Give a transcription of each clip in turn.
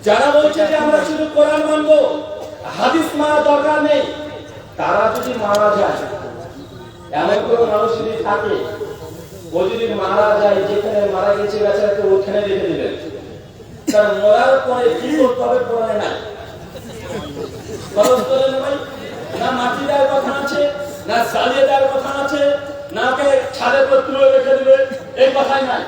যারা বলছে যে আমরা শুধু কোরআন মানবো, হাদিস মানা দরকার নেই, তারা যদি মারা যায়, এমন কোনো মানুষ যদি থাকে, ও যদি মারা যায়, যেখানে মারা গেছে বেচারাকে ওখানে রেখে দিবেন। তার মরার পরে কি করতে হবে কোরআনে নাই। না মাটি দেওয়ার কথা আছে, না জ্বালিয়ে দেওয়ার কথা আছে, না কে ছাদের উপর তুলে রেখে দিবে, এই কথাই নাই।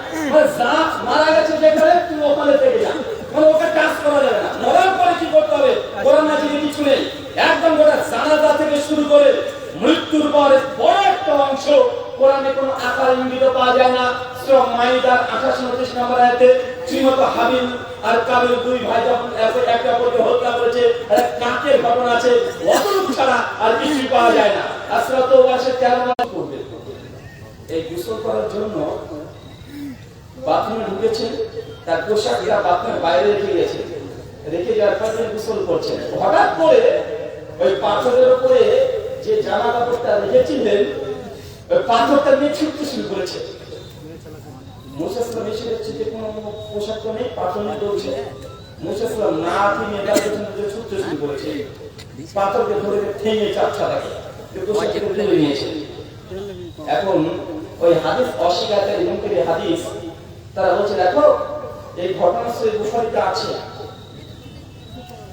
মারা গেছে যেখানে, তুমি ওখানে থেকে যা, মানে ওকে কাজ করা যাবে না। মরার পরে কি করতে হবে কোরআন মাজিদে কিছু নেই। একদম গোটা জানাজা থেকে শুরু করে মৃত্যুর পরে বড় একটা অংশ কোরআনে কোনো আকার ইঙ্গিত পাওয়া যায় না। সূরা মাইদার 28-29 নম্বর আয়াতে শ্রীমত হাবিল আর কাবিল দুই ভাই যখন একে অপরকে হত্যা করেছে, একটা কাকের ঘটনা আছে, অতটুকু ছাড়া আর কিছুই পাওয়া যায় না। আসরা তো ওয়াসে 13 নম্বর করবে। এই গোসল করার জন্য বাথরুমে ঢুকেছে, তার পোশাকটা বাথরুমের বাইরে রেখে গেছে, রেখে যাওয়ার পর তিনি গোসল করছেন। হঠাৎ করে ওই পাথরের উপরে যে জামা কাপড়টা রেখেছিলেন, ওই পাথরটা নিয়ে ছুটতে শুরু করেছে। মুসা সাল্লাম এসে দেখছে যে কোনো পোশাক তো নেই, পাথর নিয়ে দৌড়ছে। মুসা সাল্লাম না তিনি এটার পেছনে ছুটতে শুরু করেছে, পাথরকে ধরে ঠেঙে চাপছা রাখে, পোশাককে তুলে নিয়েছে। এখন ওই হাদিস অস্বীকারী মুনকারী হাদিস তারা বলছে, দেখো এই ঘটনা সহিহ বুখারীতে আছে।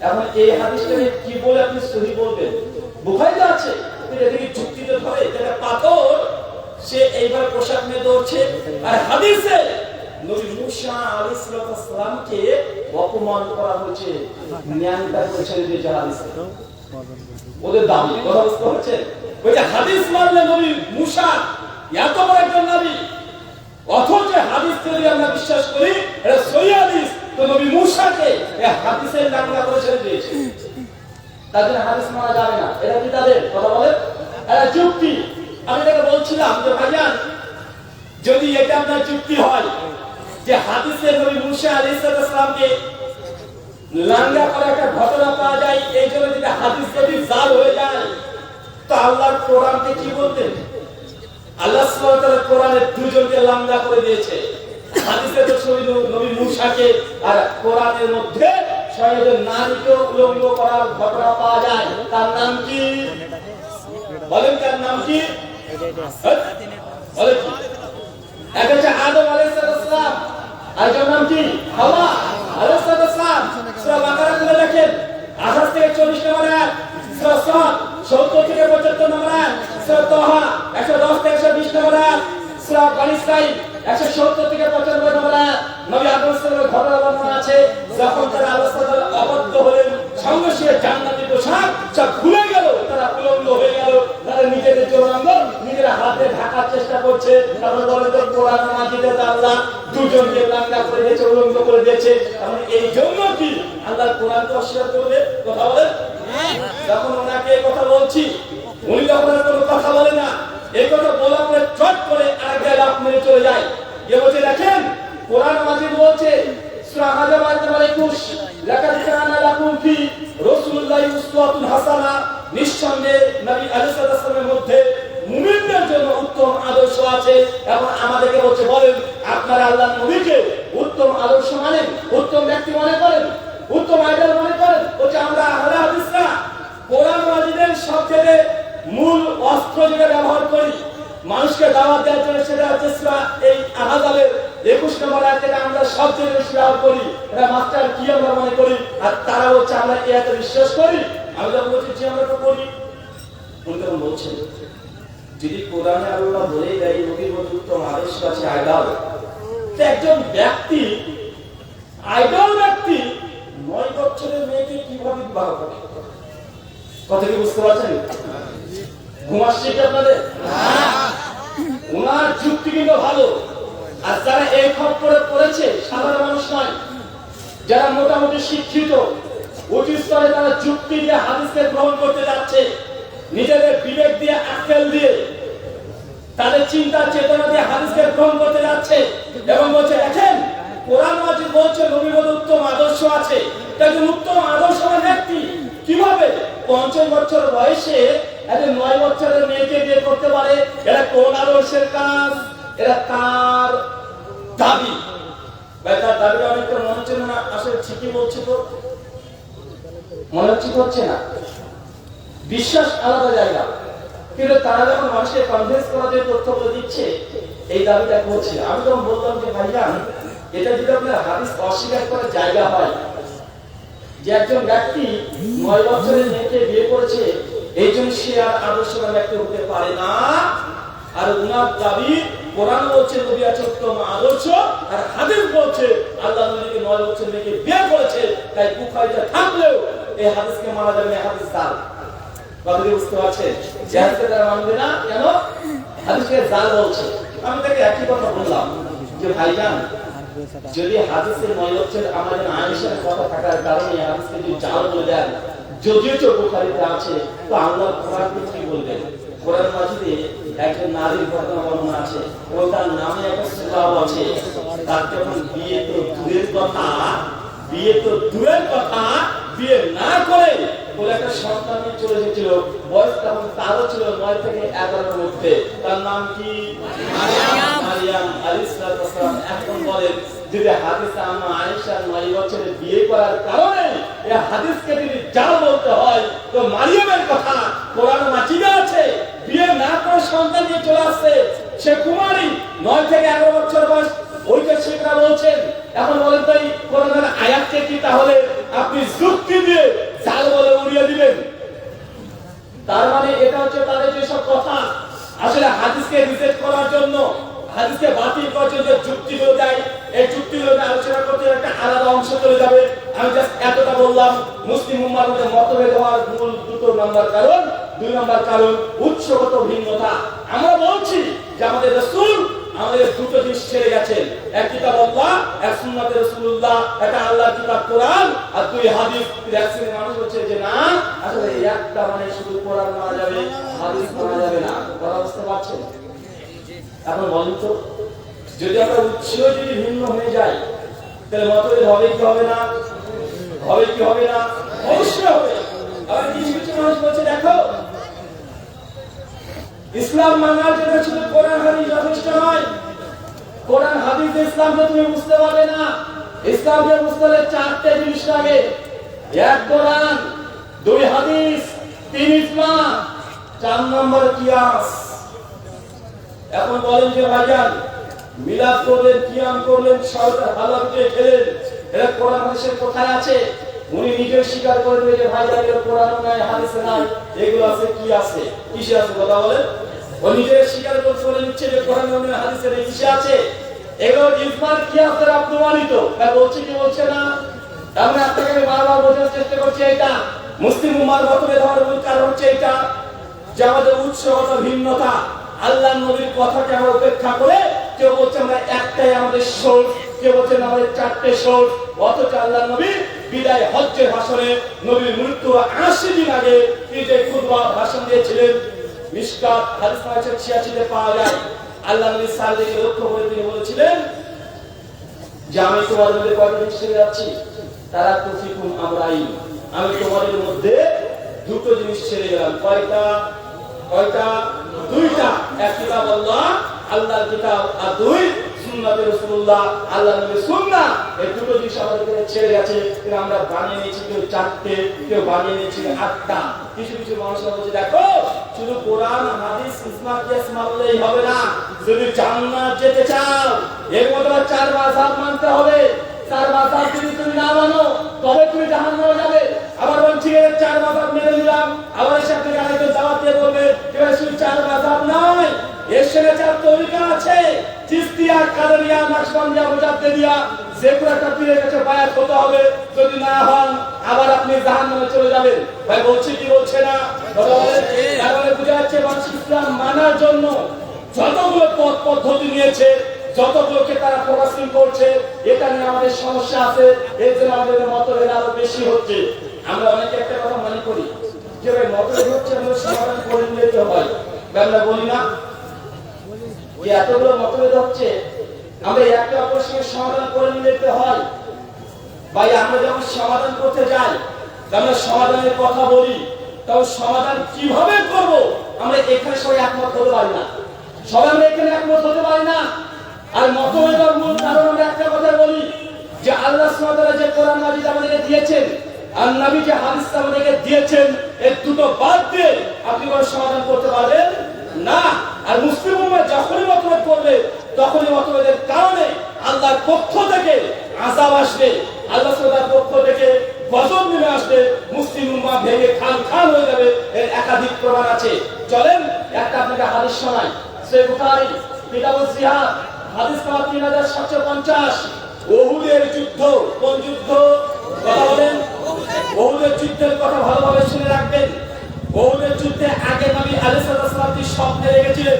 এখন এই হাদিসটা কি বলে আপনি সহিহ বলবেন? বুখারীতে আছে, এদিকে যুক্তিতে ধরে যেটা পাথর সে এইবার পোশাক নিয়ে দৌড়ছে। আর হাদিসে নবী মুসা আলাইহিস সালামকে অপমান করা হয়েছে, ন্যায়টা করেছে যে হাদিসে ওদের দাবি কথা বুঝতে হচ্ছে। ওই যে হাদিস মানলে নবী মুসা এত বড় একজন নবী, অথচ হাদিস যদি আমরা বিশ্বাস করি এটা সহিহ হাদিস, তো নবী মুসাকে এই হাদিসের লাঙ্গলা করে ছেড়ে দিয়েছে। তাদের হাদিস মানা যাবে না, এটা কি তাদের কথা বলে? এটা যুক্তি। আমি তাকে বলছিলাম যে ভাইজান, যদি এটা আপনার যুক্তি হয় যে হাদিসে নবী মুসা আলাইহিস সালামকে লাঙ্গা করে একটা ঘটনা পাওয়া যায়, এই জন্য যদি হাদিস যদি জাল হয়ে যায়, তো আল্লাহর কোরআনকে কি বলতেন? আল্লাহ সুবহানাহু ওয়া তাআলা কোরআনে দুজনকে লাঙ্গা করে দিয়েছে। হাদিসে তো নবী মুসাকে, আর কোরআনের মধ্যে স্বয়ং নারীকে উলঙ্গ করার ঘটনা পাওয়া যায়। তার নাম কি বলেন? তার নাম কি বলেন? কি এক হচ্ছে আদম আলাইহিস সালাম, আরেকটার নাম কি হাওয়া আলাইহিস সালাম। সূরা বাকারা খুলে দেখেন, 28 থেকে 40 নম্বর আয়াত, সূরা সাদ 70 থেকে 75 নম্বর আয়াত, সূরা তাহা 110 থেকে 120 নম্বর আয়াত, সূরা বনী ইসরাঈল 170 থেকে 95 নম্বর আয়াত। নবী আদম সাল্লাল্লাহু ঘটনা বর্ণনা আছে, যখন তারা আল্লাহর সাথে আবদ্ধ হলেন, সঙ্গে সঙ্গে জান্নাতি পোশাক সব খুলে গেল, তারা উলঙ্গ হয়ে গেল, তারা নিজেদের যৌনাঙ্গ নিজের হাতে ঢাকার চেষ্টা করছে। তারপরে বলে তো কোরআন মাজিদে আল্লাহ দুজনকে লাঙ্গা করে দিয়েছে, উলঙ্গ করে দিয়েছে। এখন এই জন্য কি আল্লাহ কোরআনকে অস্বীকার করবে? কথা বলে যখন ওনাকে এই কথা বলছি, উনি যখন কোনো কথা বলে না, এই কথা বলা পরে চট করে আরেক জায়গায় মেরে চলে যায়। এ বলছে দেখেন কোরআন মাজিদ বলছে সূরা হাজর আয়াত নম্বর 21, লাকাদ কানা লাকুম ফি রাসূলিল্লাহি উসওয়াতুন হাসানাহ, নিঃসন্দেহে নবী আলাইহিস সালামের মধ্যে মুমিনদের জন্য উত্তম আদর্শ আছে। এবং আমাদেরকে বলছে, বলেন আপনারা আল্লাহর নবীকে উত্তম আদর্শ মানেন, উত্তম ব্যক্তি মনে করেন, উত্তম আইডল মনে করেন? বলছে আমরা আহলে হাদিসরা কোরআন মাজিদের সবচেয়ে মূল অস্ত্র যেটা ব্যবহার করি মানুষকে দাওয়াত দেওয়ার জন্য, সেটা হচ্ছে এই আহাজাবের 21 নম্বর আয়াত, যেটা আমরা সবচেয়ে বেশি ব্যবহার করি। এটা মাস্টার কি আমরা মনে করি, আর তারা হচ্ছে আমরা এই আয়াতে বিশ্বাস করি। আমি যখন বলছি যে আমরা তো করি, উনি তখন বলছেন যদি কোরআনে আল্লাহ বলে দেয় নবীর মধ্যে উত্তম আদর্শ আছে আইডল, তো একজন ব্যক্তি আইডল ব্যক্তি 9 বছরের মেয়েকে কিভাবে বিবাহ করে? কথা কি বুঝতে পারছেন? ঘুমাচ্ছে কি আপনাদের? ওনার যুক্তি কিন্তু ভালো। আর যারা এই খপ্পরে পড়েছে সাধারণ মানুষ নয়, যারা মোটামুটি শিক্ষিত উচ্চ স্তরে, তারা যুক্তি দিয়ে হাদিসকে গ্রহণ করতে যাচ্ছে, নিজেদের বিবেক দিয়ে আকল দিয়ে তাদের চিন্তা চেতনা দিয়ে হাদিসকে গ্রহণ করতে যাচ্ছে এবং বলছে দেখেন কোরআন মাজিদ বলছে নবীর মধ্যে উত্তম আদর্শ আছে। একজন উত্তম আদর্শবান ব্যক্তি কিভাবে 50 বছর বয়সে একজন 9 বছরের মেয়েকে বিয়ে করতে পারে? এটা কোন আদর্শের কাজ? এটা তার দাবি। ভাই তার দাবিটা অনেকটা মনে হচ্ছে না আসলে ঠিকই বলছে, তো মনে হচ্ছে না। বিশ্বাস আলাদা জায়গা, কিন্তু তারা যখন মানুষকে কনভিন্স করার জন্য তথ্যগুলো দিচ্ছে, এই দাবিটা করছে। আমি যখন বললাম যে ভাইজান, এটা যদি আপনার হাদিস অস্বীকার করার জায়গা হয় যে একজন ব্যক্তি 9 বছরের মেয়েকে বিয়ে করেছে, এই জন্য সে আর আদর্শবান ব্যক্তি হতে পারে না, আর উনার দাবি কোরআন বলছে নবী আছে উত্তম আদর্শ, আর হাদিস বলছে আল্লাহ নবীকে 9 বছরের মেয়েকে বিয়ে করেছে, তাই বুখারীতে থাকলেও এই হাদিসকে মানা যাবে না, হাদিস জাল। কথাটি বুঝতে পারছেন? যে হাদিসকে তারা মানবে না, কেন? হাদিসকে জাল বলছে। আমি তাকে একই কথা বললাম যে ভাইজান, যদি হাদিসের 9 বছর আমাদের আয়েশার কথা থাকার কারণে হাদিসকে যদি জাল বলে দেন, যদিও তো বুখারীতে আছে, তো আল্লাহ কোরআনকে কি বলবেন? কোরআন মাজিদে একজন নারীর ঘটনা বর্ণনা আছে, ওটার নামে একটা সূরা আছে, তার যখন বিয়ে তো দূরের কথা, বিয়ে না করে বলে একটা সন্তান নিয়ে চলে এসেছিল, বয়স তখন তারও ছিল 9 থেকে 11 মধ্যে, তার নাম কি? মারিয়াম আলাইহিস সালাম। এখন বলেন, যদি হাদিসে আম্মা আয়েশা 9 বছরে বিয়ে করার কারণে এই হাদিসকে যদি জাল বলতে হয়, তো মারিয়ামের কথা কোরআন মাজিদে আছে, বিয়ে না করে সন্তান নিয়ে চলে আসছে, সে কুমারী, 9 থেকে 11 বছর বয়স, ওইটা শিক্ষা বলছেন। এখন বলেন তো এই কোরআনের আয়াতকে কি তাহলে আপনি যুক্তি দিয়ে জাল বলে উড়িয়ে দিবেন? তার মানে এটা হচ্ছে তাদের যেসব কথা আসলে হাদিসকে রিজেক্ট করার জন্য, হাদিসকে বাতিল করার জন্য যুক্তিগুলো দেয়, এই যুক্তিগুলো আলোচনা করতে একটা আলাদা অংশ চলে যাবে। আমি জাস্ট এতটা বললাম, মুসলিম উম্মার মধ্যে মতভেদ হওয়ার মূল 2 নম্বর কারণ, 2 নম্বর কারণ উৎসগত ভিন্নতা। আমরা বলছি যে আমাদের রাসূল আমাদের 2টো জিনিস ছেড়ে গেছেন, এক কিতাব আল্লাহ, এক সুন্নাতে রাসূলুল্লাহ, একটা আল্লাহর কিতাব কোরআন, আর 2 হাদিস। রিঅ্যাকশনের মানুষ হচ্ছে যে না, আসলে একটা মানে শুধু কোরআন মানা যাবে, হাদিস মানা যাবে না। কথা বুঝতে পারছেন? এখন বলুন তো, যদি আমরা উৎস যদি ভিন্ন হয়ে যায়, তাহলে মতভেদ হবে কি হবে না? হবে কি হবে না? অবশ্যই হবে। আবার কিছু কিছু মানুষ বলছে, দেখো ইসলাম মানার জন্য শুধু কোরআন হাদিস যথেষ্ট নয়, কোরআন হাদিস ইসলামকে তুমি বুঝতে পারবে না। ইসলামকে বুঝতে হলে 4টে জিনিস লাগে, 1 কোরআন, 2 হাদিস, 3 ইজমা, 4 নম্বর কিয়াস। এখন বলেন যে ভাইজান, মিলাদ করলেন, কিয়াম করলেন, শরবত হালাল দিয়ে খেলেন, এটা কোরআন হাদিসের কোথায় আছে? উনি নিজে স্বীকার করে দেবে যে ভাইজান এর কোরআন নাই, হাদিসে নাই, এগুলো আছে, কি আছে? কিসে আছে? কথা বলেন। ও নিজে স্বীকার করে বলে নিচ্ছে যে কোরআন নাই, হাদিসে নেই, কিসে আছে? এগুলো ইজমার কিয়াসের অপমানিত। তাই বলছে কি বলছে না? আমরা আপনাকে বারবার বোঝানোর চেষ্টা করছি, এটা মুসলিম উম্মার মতভেদ হওয়ার মূল কারণ হচ্ছে এটা যে আমাদের উৎসগত ভিন্নতা। আল্লাহ নবীর কথাকে আমরা উপেক্ষা করে, কেউ বলছে আমরা একটাই আমাদের সোর্স, কেউ বলছেন আমাদের 4টে সোর্স। অথচ আল্লাহ নবী বিদায় হজ্জের ভাষণে, নবীর মৃত্যুর 80 দিন আগে তিনি যে খুতবা ভাষণ দিয়েছিলেন, মিশকাত হাদিস 86 পাওয়া যায়। আল্লাহ নবী সাল্লাল্লাহু আলাইহি লক্ষ্য করে তিনি বলেছিলেন যে আমি তোমাদের মধ্যে কয়টা জিনিস ছেড়ে যাচ্ছি, তারা তুফিকুম আমরাইন, আমি তোমাদের মধ্যে 2টো জিনিস ছেড়ে গেলাম। কয়টা? 2টা। এক কিতাব আল্লাহ, আল্লাহর কিতাব, আর 2 সুন্নাতে রাসূলুল্লাহ, আল্লাহর নবীর সুন্নাহ। এই 2টো জিনিস আমাদের কাছে ছেড়ে গেছে, কিন্তু আমরা বানিয়ে নিয়েছি কেউ 4টে, কেউ বানিয়ে নিয়েছি 8টা। কিছু কিছু মানুষ বলছে দেখো শুধু কোরআন হাদিস ইজমা কিয়াস মানলেই হবে না, যদি জান্নাত যেতে চাও এর মধ্যে 4 মাযহাব মানতে হবে। 4 মাযহাব যদি তুমি না মানো তবে তুমি জাহান্নামে যাবে। আবার বলছি 4 মাযহাব মেনে নিলাম, আবার এসে আপনি আরেকটা দাওয়াত দিয়ে বলবে যে শুধু 4 মাযহাব নয়, এর সঙ্গে 4 তরিকা আছে, চিশতিয়া, কাদেরিয়া, নকশবন্দিয়া, মুজাদ্দিদিয়া, যে কোনো একটা পীরের কাছে বায়াত হতে হবে। যদি না হন আবার আপনি জাহান্নামে চলে যাবেন। ভাই বলছি কি বলছে না? তাহলে বোঝা যাচ্ছে মানুষ ইসলাম মানার জন্য যতগুলো পথ পদ্ধতি নিয়েছে, যতগুলোকে তারা প্রকাশন করছে, এটা নিয়ে আমাদের সমস্যা আছে। এর জন্য আমাদের মতভেদ আরো বেশি হচ্ছে। আমরা অনেকে একটা কথা মনে করি যে ভাই মতভেদ হচ্ছে, আমরা সমাধান করে নিতে হয়। আমরা বলি না যে এতগুলো মতভেদ হচ্ছে, আমরা একে অপরের সঙ্গে সমাধান করে নিতে হয়। ভাই আমরা যখন সমাধান করতে যাই, আমরা সমাধানের কথা বলি, তখন সমাধান কিভাবে করব আমরা এখানে সবাই একমত হতে পারি না। সবাই আমরা এখানে একমত হতে পারি না। আর মতভেদের মূল কারণ আমরা একটা কথা বলি যে আল্লাহ সুবহানাহু ওয়া তাআলা যে কোরআন মাজিদ আমাদেরকে দিয়েছেন আর নবী যে হাদিস আমাদেরকে দিয়েছেন, এই দুটো বাদ দিয়ে আপনি কোনো সমাধান করতে পারবেন না। আর মুসলিম উম্মাহ যখনই মতভেদ করবে তখনই মতভেদের কারণে আল্লাহর পক্ষ থেকে আযাব আসবে, আল্লাহ সুবহানাহু পক্ষ থেকে গজব নেমে আসবে, মুসলিম উম্মাহ ভেঙে খান খান হয়ে যাবে। এর একাধিক প্রমাণ আছে। চলেন একটা আপনাকে হাদিস শোনাই। সহিহ বুখারী কিতাবুজ জিহাদ হাদিস নাম্বার 3750। উহুদের যুদ্ধ, কোন যুদ্ধ কথা বলেন? উহুদের যুদ্ধের কথা ভালোভাবে শুনে রাখবেন। উহুদের যুদ্ধে আগে নবী আলাইহিস সালাম স্বপ্নে দেখেছিলেন,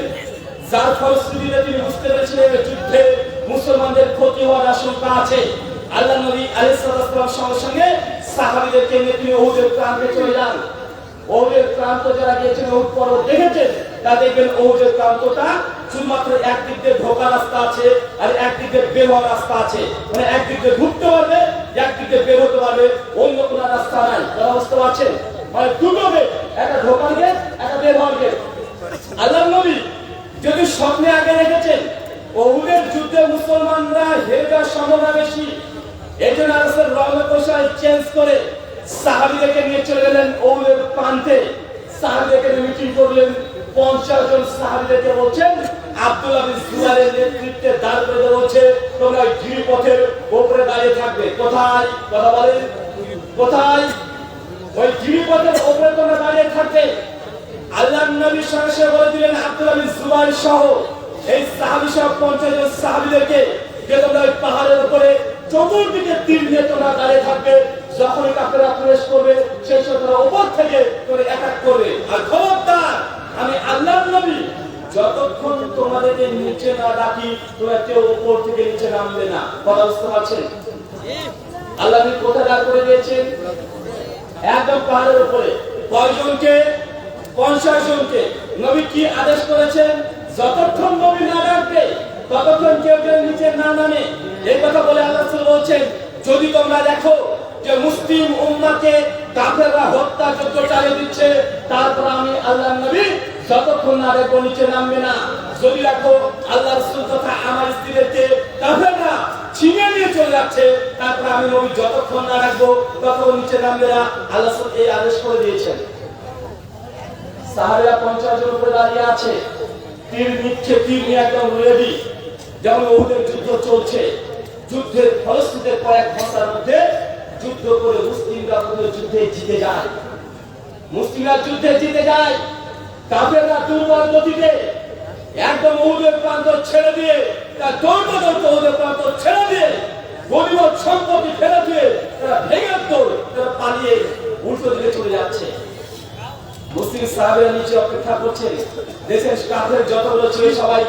যার ফলশ্রুতিতে তিনি বুঝতে পেরেছিলেন যুদ্ধে মুসলমানদের ক্ষতি হওয়ার আশঙ্কা আছে। আল্লাহ নবী আলাইহিস সালাম সঙ্গে সঙ্গে সাহাবীদেরকে নিয়ে তিনি উহুদের প্রান্তে চলে যান। উহুদের প্রান্ত যারা গিয়েছেন উহুদ পর্বত দেখেছেন, তা দেখবেন উহুদের প্রান্তটা শুধুমাত্র একদিক দিয়ে ঢোকার রাস্তা আছে আর একদিক দিয়ে বের হওয়ার রাস্তা আছে। মানে একদিক দিয়ে ঢুকতে পারবে, একদিক দিয়ে বের হতে পারবে, অন্য কোনো রাস্তা নাই। তারা বুঝতে পারছেন? মানে দুটো গেট, একটা ঢোকার গেট, একটা বের হওয়ার গেট। আল্লাহ নবী যদি স্বপ্নে আগে রেখেছেন উহুদের যুদ্ধে মুসলমানরা হেরে যাওয়ার সম্ভাবনা বেশি, এই জন্য আল্লাহ রওনা কৌশল চেঞ্জ করে সাহাবীদেরকে নিয়ে চলে গেলেন উহুদের প্রান্তে। সাহাবীদেরকে মিটিং করলেন। 50 জন সাহাবীদেরকে বলছেন আব্দুল্লাহ বিন জুবাইরের নেতৃত্বে দাঁড় করে দেওয়া হচ্ছে, তোমরা গিরিপথের উপরে দাঁড়িয়ে থাকবে। কোথায়? কথা বলেন কোথায়? ওই গিরিপথের উপরে তোমরা দাঁড়িয়ে থাকবে। আল্লাহর নবী সরাসরি বলে দিলেন আব্দুল্লাহ বিন জুবাইর সহ এই সাহাবী সহ 50 জন সাহাবীদেরকে যে তোমরা ওই পাহাড়ের উপরে চতুর্দিকে তীর নিয়ে তোমরা দাঁড়িয়ে থাকবে। যখনই কাফেররা প্রবেশ করবে সেই সময় তোমরা উপর থেকে তোমরা অ্যাটাক করবে। আর খবরদার, আমি আল্লাহর নবী যতক্ষণ তোমাদেরকে নিচে না ডাকি তোমরা কেউ উপর থেকে নিচে নামবে না। কথা বুঝতে পারছেন? আল্লাহ নবী কোথায় দাঁড় করে দিয়েছেন? একদম পাহাড়ের উপরে। কয়জনকে? 50 জনকে। নবী কি আদেশ করেছেন? যতক্ষণ নবী না ডাকবে ততক্ষণ কেউ কেউ নিচে না নামে। এই কথা বলে আল্লাহ রাসূল বলছেন, যদি তোমরা দেখো যে মুসলিম উম্মাহকে কাফেররা হত্যাযজ্ঞ চালিয়ে দিচ্ছে, তারপর আমি আল্লাহর নবী যতক্ষণ না ডাকবো নিচে নামবে না। যদি দেখো আল্লাহ রাসূল তথা আমার স্ত্রীদেরকে কাফেররা ছিনিয়ে নিয়ে চলে যাচ্ছে, তারপর আমি নবী যতক্ষণ না ডাকবো ততক্ষণ নিচে নামবে না। আল্লাহ রাসূল এই আদেশ করে দিয়েছেন। সাহাবীরা 50 জন উপরে দাঁড়িয়ে আছে, তীর নিচ্ছে, তীর নিয়ে একদম রেডি। যেমন উহুদের যুদ্ধ চলছে, যুদ্ধের ফলশ্রুতিতে কয়েক ঘন্টার মধ্যে যুদ্ধ করে মুসলিমরা যুদ্ধে জিতে যায়। মুসলিমরা যুদ্ধে জিতে যায়। কাফেররা দুর্বল গতিতে একদম উহুদের প্রান্ত ছেড়ে দিয়ে, তার দৌড়তে দৌড়তে উহুদের প্রান্ত ছেড়ে দিয়ে গনিমত সম্পত্তি ফেলে দিয়ে তারা ভেঙে দৌড়, তারা পালিয়ে উল্টো দিকে চলে যাচ্ছে। মুসলিম সাহাবীরা নিচে অপেক্ষা করছেন। দেশের কাফের যতগুলো ছিল সবাই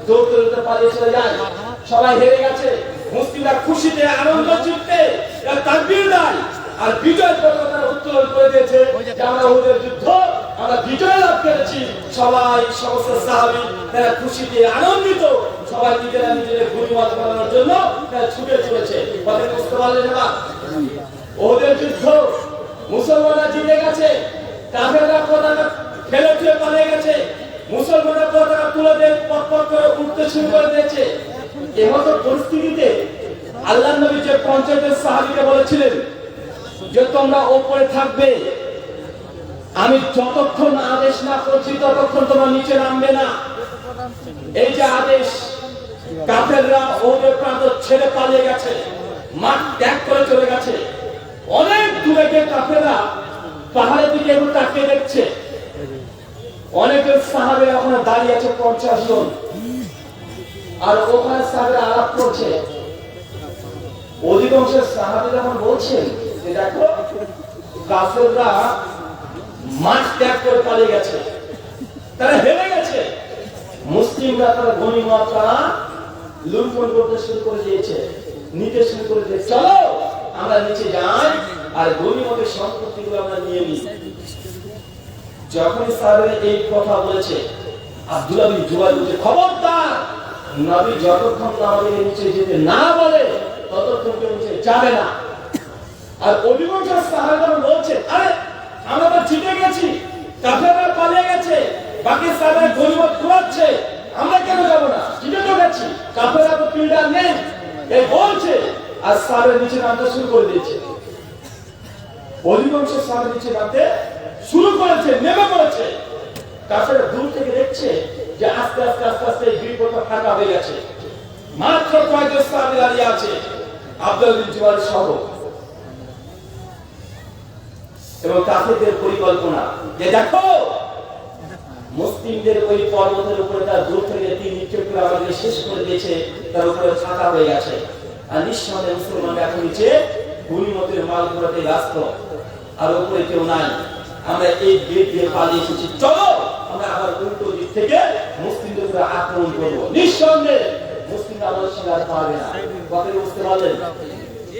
দৌড়তে দৌড়তে পালিয়ে চলে যায়। সবাই হেরে গেছে। মুসলিমরা খুশিতে আনন্দ চিত্তে তাকবীর দেয় আর বিজয় পতাকা উত্তোলন করে দিয়েছে যে আমরা উহুদের যুদ্ধ আমরা বিজয় লাভ করেছি। সবাই সমস্ত সাহাবী তারা খুশিতে আনন্দিত, সবাই নিজেরা নিজেদের গনিমত বানানোর জন্য তারা ছুটে চলেছে। কথা বুঝতে পারলেন না? উহুদের যুদ্ধ মুসলমানরা জিতে গেছে, কাফেররা পতাকা ফেলে দিয়ে পালিয়ে গেছে, মুসলমানরা পতাকা তুলে দিয়ে পথ করে উঠতে শুরু করে দিয়েছে। এমতো পরিস্থিতিতে আল্লাহর নবী যে 50 জন সাহাবীকে বলেছিলেন যে তোমরা উপরে থাকবে, আমি যতক্ষণ আদেশ না করছি ততক্ষণ তোমরা নিচে নামবে না। এই যে আদেশ, কাফেররা ওদের প্রান্ত ছেড়ে পালিয়ে গেছে, মাঠ ত্যাগ করে চলে গেছে। অনেক দূরে গিয়ে কাফেররা পাহাড়ের দিকে একটু তাকিয়ে দেখছে। অনেকের সাহাবীরা ওখানে দাঁড়িয়ে আছে 50 জন, আর ওখানে সাহাবীরা আলাপ করছে। অধিকাংশের সাহাবীরা যখন বলছেন যে দেখো কাফেররা মাঠ ত্যাগ করে পালিয়ে গেছে, তারা হেরে গেছে, মুসলিমরা তারা গনিমত লুণ্ঠন করতে শুরু করে দিয়েছে, নিতে শুরু করে দিয়েছে। চলো আমরা নিচে যাই আর গনিমতের সম্পত্তিগুলো আমরা নিয়ে নিই। যখন সাহাবীরা এই কথা বলেছে, আব্দুল্লাহ বিন জুবাইর বলছে খবরদার, নবী যতক্ষণ আমাদের নিচে যেতে না বলে ততক্ষণ কেউ নিচে যাবে না। আর অধিকাংশ সাহাবীরা বলছে আরে আমরা তো জিতে গেছি, কাফেররা পালিয়ে গেছে, বাকি সাহাবীরা গনিমত কুড়াচ্ছে, আমরা কেন যাব না? জিতে তো গেছি, কাফেররা তো পিলডার নেই এই বলছে। আর সাহাবের নিচে নামতে শুরু করে দিয়েছে। অধিকাংশ সাহাবের নিচে নামতে শুরু করেছে, নেমে পড়েছে। কাফের দূর থেকে দেখছে যে আস্তে আস্তে আস্তে আস্তে গিরিপথ ফাঁকা হয়ে গেছে। মাত্র কয়েকজন সাহাবী দাঁড়িয়ে আছে, আব্দুল্লাহ বিন জুবাইর সহ। এবং কাফেরদের পরিকল্পনা যে দেখো মুসলিমদের ওই পর্বতের উপরে তার দূর থেকে তিন নিক্ষেপ করে আমাদের শেষ করে দিয়েছে, তার উপরে ফাঁকা হয়ে গেছে। আর নিঃসন্দেহে মুসলমানরা এখন নিচে গনিমতের মাল কুড়াতে ব্যস্ত, আর উপরে কেউ নাই। আমরা এই গেট দিয়ে পালিয়ে এসেছি, চলো আমরা আবার উল্টো দিক থেকে মুসলিমদের উপরে আক্রমণ করবো। নিঃসন্দেহে মুসলিমরা আমাদের সঙ্গে আর পারবে না। কথা বুঝতে পারলেন?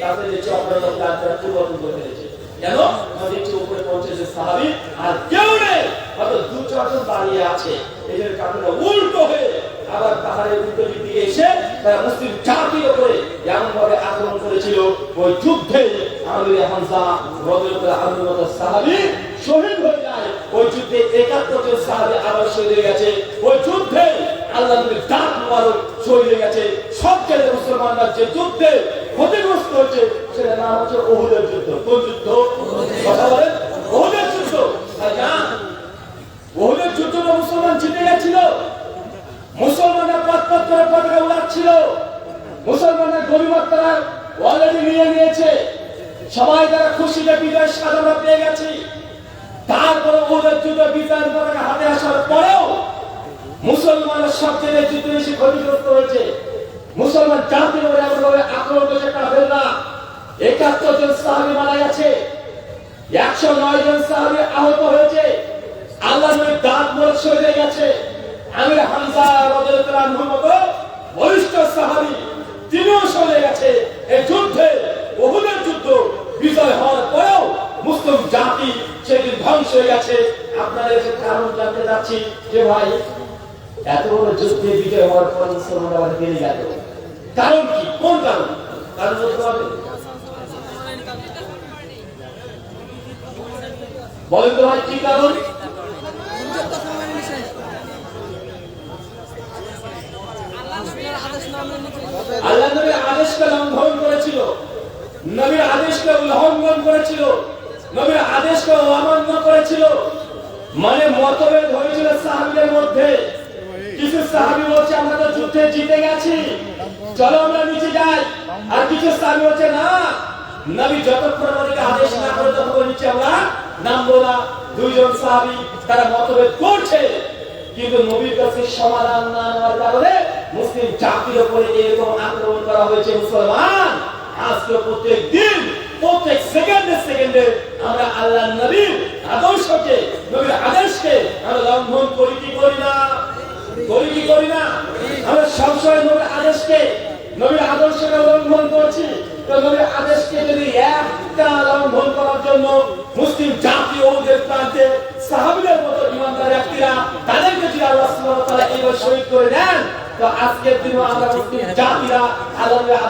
তাদের যে চক্রান্ত প্ল্যান তারা পরিবর্তন করে ফেলেছে। কেন? আমাদের উপরে পৌঁছেছে সাহাবী আর কেউ নেই, হয়তো দু চারজন দাঁড়িয়ে আছে। এদের কাপড়টা উল্টো হয়ে আবার পাহাড়ের উল্টো দিক দিয়ে এসে তারা মুসলিম জাতির উপরে এমন ভাবে আক্রমণ করেছিল, ওই যুদ্ধে আমির হামজা রাদিয়াল্লাহু আনহুর মতো সাহাবী শহীদ হয়ে যায়। ওই যুদ্ধে ৭১ জন সাহাবী আবার শহীদ হয়ে গেছে। ওই যুদ্ধে আল্লাহর নবীর দাঁত মোবারক শহীদ হয়ে গেছে। সবচেয়ে মুসলমানরা যে যুদ্ধে ক্ষতিগ্রস্ত হয়েছে সেটা নাম হচ্ছে উহুদের যুদ্ধ। কোন যুদ্ধ? কথা বলেন, উহুদের যুদ্ধ। আর জান উহুদের যুদ্ধে মুসলমান জিতে গেছিল। মুসলমানরা পথ করে পতাকা উড়াচ্ছিল। মুসলমানরা গনিমত তারা অলরেডি নিয়ে নিয়েছে। সবাই তারা খুশিতে বিজয় সাধনা পেয়ে গেছে। তারপরে উহুদের যুদ্ধ বিজয়ের পতাকা হাতে আসার পরেও মুসলমানরা সবচেয়ে যুদ্ধে বেশি ক্ষতিগ্রস্ত হয়েছে। মুসলমান জাতির উপরে এমনভাবে আক্রমণ করেছে কাফেররা। ৭১ জন সাহাবী মারা গেছে, ১০৯ জন সাহাবী আহত হয়েছে। আল্লাহর নবীর দাঁত মোবারক শহীদ হয়ে গেছে। আমির হামজা রাদিয়াল্লাহু আনহুর মতো বলিষ্ঠ সাহাবী তিনিও শহীদ হয়ে গেছে। এই যুদ্ধে উহুদের যুদ্ধ বিজয় হওয়ার পরেও মুসলিম জাতি সেদিন ধ্বংস হয়ে গেছে। আপনারা এর কারণ জানতে চাচ্ছি যে ভাই এত বড় যুদ্ধে বিজয় হওয়ার পর মুসলমানরা আবার বেড়ে গেল, কারণ কি? কোন কারণ? কারণ বলতে পারবেন? বলেন তো ভাই কি কারণ? আল্লাহ নবীর আদেশকে লঙ্ঘন করেছিল, নবীর আদেশকে উল্লঙ্ঘন করেছিল, নবীর আদেশকে অমান্য করেছিল। মানে মতভেদ হয়েছিল সাহাবীদের মধ্যে। কিছু সাহাবী বলছে আমরা তো যুদ্ধে জিতে গেছি, চলো আমরা নিচে যাই। আর কিছু সাহাবী বলছে না, নবী যতক্ষণ আমাদেরকে আদেশ না করে ততক্ষণ নিচে আমরা নামবো না। দুইজন সাহাবী তারা মতভেদ করছে, কিন্তু নবীর কাছে সমাধান না নেওয়ার কারণে মুসলিম জাতির উপরে এরকম আক্রমণ করা হয়েছে। মুসলমান আজকে প্রত্যেক দিন প্রত্যেক সেকেন্ডে আমরা আল্লাহর নবীর আদর্শকে, নবীর আদেশকে আমরা লঙ্ঘন করি কি করি না? করি কি করি না? আমরা সবসময় নবীর আদেশকে, নবীর আদর্শকে লঙ্ঘন করছি। তো নবীর আদেশকে যদি একটা লঙ্ঘন করার জন্য মুসলিম জাতি ওদের প্রান্তে সাহাবীদের মতো ইমানদার ব্যক্তিরা তাদেরকে যদি আল্লাহ সুবহানাহু ওয়া তাআলা এইভাবে শহীদ করে দেন, তো আজকের দিনে আমরা মুসলিম জাতিরা আল্লাহর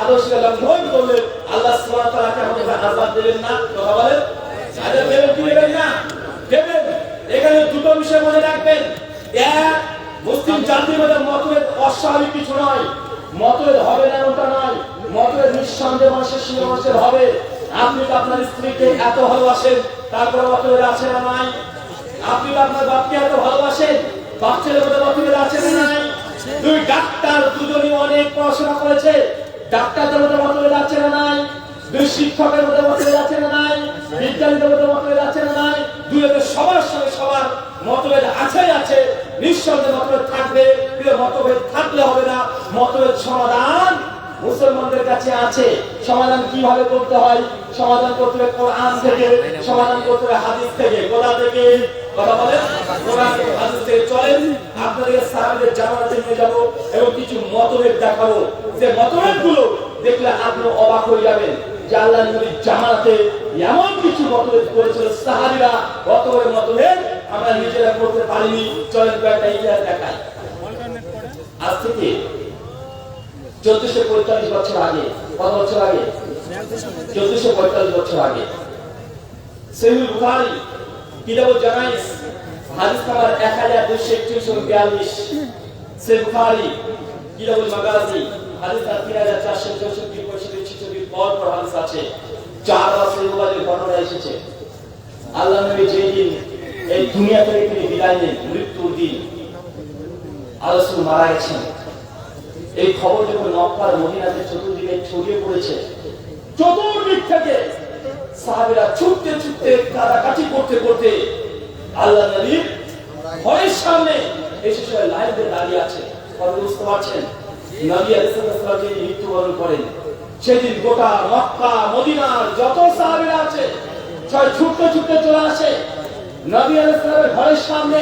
আদর্শকে লঙ্ঘন করলে আল্লাহ সুবহানাহু ওয়া তাআলা আমাদের আযাব দেবেন না? কথা বলেন, আযাব দেবেন কি দেবেন না? দেবেন। এখানে দুটো বিষয় মনে রাখবেন। এক, মুসলিম জাতির মধ্যে মতভেদ অস্বাভাবিক কিছু নয়, মতভেদ হবে না এমনটা নয়। মতভেদ নিঃসন্দেহে মানুষের সঙ্গে মানুষের হবে। আপনি তো আপনার স্ত্রীকে এত ভালোবাসেন, তারপরে মতভেদ আছে না নাই? আপনি তো আপনার বাপকে এত ভালোবাসেন, বাচ্চাদের মধ্যে মতভেদ আছে না নাই? দুই ডাক্তার দুজনই অনেক পড়াশোনা করেছে, ডাক্তারদের মধ্যে মতভেদ আছে না নাই? দুই শিক্ষকের মধ্যে মতভেদ আছে না নাই? বিজ্ঞানীদের মধ্যে মতভেদ আছে না নাই? দুইজনের সবার সঙ্গে সবার মতভেদ আছে। নিঃসন্দেহে মতভেদ থাকবে, কিন্তু মতভেদ থাকলে হবে না। মতভেদ সমাধান মুসলমানদের কাছে আছে। সমাধান কিভাবে করতে হয়? সমাধান করতে হবে কোরআন থেকে, সমাধান করতে হবে হাদিস থেকে। কোথা থেকে? কথা বলেন, কোরআন থেকে হাদিস থেকে। চলেন আপনাদের সাহাবীদের জামাতে নিয়ে যাব এবং কিছু মতভেদ দেখাবো, যে মতভেদগুলো দেখলে আপনি অবাক হয়ে যাবেন যে আল্লাহর নবীর জামাতে এমন কিছু মতভেদ করেছিল সাহাবীরা। কত বড় মতভেদ আমরা নিজেরা করতে পারিনি। চলেন কয়েকটা ইতিহাস দেখাই। আজ থেকে 1445 বছর আগে, কত বছর আগে? 1445 বছর আগে সহিহ বুখারী কিতাবুল জানাইজ হাদিস নাম্বার 1241-42, সহিহ বুখারী কিতাবুল মাগাজি হাদিস নাম্বার 3464-65 পর হাদিস আছে, 4 বছরের পরে ঘটনা এসেছে। আল্লাহ নবী যেদিন এই দুনিয়া থেকে তিনি বিদায় নেন, মৃত্যুর দিন, রাসূল মারা গেছেন, এই খবর যখন মক্কার মদিনাতে চতুর্দিকে ছড়িয়ে পড়েছে, চতুর্দিক থেকে সাহাবীরা ছুটতে ছুটতে কাটাকাটি করতে করতে আল্লাহ নবীর ঘরের সামনে এসে সবাই লাইন দিয়ে দাঁড়িয়ে আছে। কথা বুঝতে পারছেন? নবী আলাইহিস সালাম যিনি মৃত্যুবরণ করেন, সেদিন গোটা মক্কা মদিনার যত সাহাবীরা আছে সবাই ছুটতে ছুটতে চলে আসে নবী আলাইহিস সালামের ঘরের সামনে।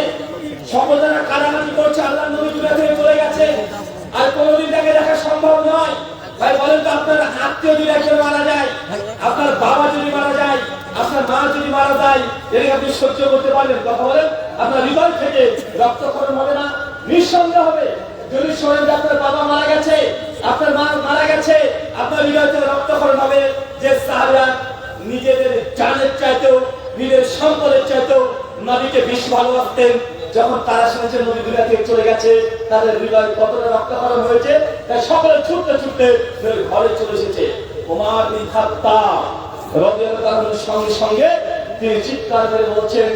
সকল যারা কাটাকাটি করছে, আল্লাহ নবী দুনিয়া থেকে চলে গেছে, আর কোনোদিন তাকে দেখা সম্ভব নয়। ভাই বলেন তো, আপনার আত্মীয় যদি একজন মারা যায়, আপনার বাবা যদি মারা যায়, আপনার মা যদি মারা যায়, এটাকে আপনি সহ্য করতে পারবেন? কথা বলেন, আপনার হৃদয় থেকে রক্তক্ষরণ হবে না? নিঃসন্দেহ হবে। যদি শোনেন যে আপনার বাবা মারা গেছে, আপনার মা মারা গেছে, আপনার হৃদয় থেকে রক্তক্ষরণ হবে। যে সাহাবীরা নিজেদের জানের চাইতেও, নিজের সম্পদের চাইতেও নবীকে বেশি ভালোবাসতেন, যখন তারা শুনেছেন নবী দুনিয়া থেকে চলে গেছে, তাদের হৃদয় কতটা রক্তক্ষরণ হয়েছে, তাই সকলে ছুটতে ছুটতে ঘরে চলে এসেছে। ওমর বিন খাত্তাব রাদিয়াল্লাহু আনহুর সঙ্গে সঙ্গে তিনি চিৎকার করে বলছেন,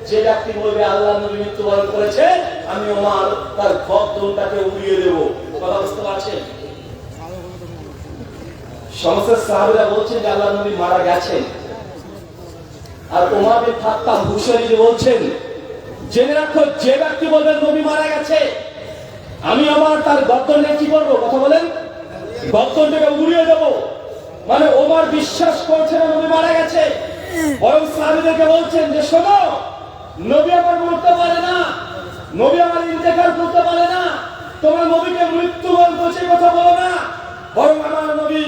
যে ব্যক্তি বলবে আল্লাহ নবী মৃত্যুবরণ করেছে, আমি ওমর তার গর্দনটাকে উড়িয়ে দেব। কথা বুঝতে পারছেন? সমস্ত সাহাবীরা বলছেন যে আল্লাহ নবী মারা গেছেন, আর ওমর বিন খাত্তাব হুঁশিয়ারি দিয়ে বলছেন, জেনে রাখো, যে ব্যক্তি বলবে নবী মারা গেছে, আমি আমার তার গর্দনে কি করবো? কথা বলেন, গর্দনটাকে উড়িয়ে দেবো। মানে ওমর বিশ্বাস করছে না নবী মারা গেছে, বরং সাহাবীদেরকে বলছেন যে শোনো, নবী আমার মরতে পারে না, নবী আমার ইন্তেকাল করতে পারে না, তোমার নবীকে মৃত্যুবরণ করছে কথা বলো না, বরং আমার নবী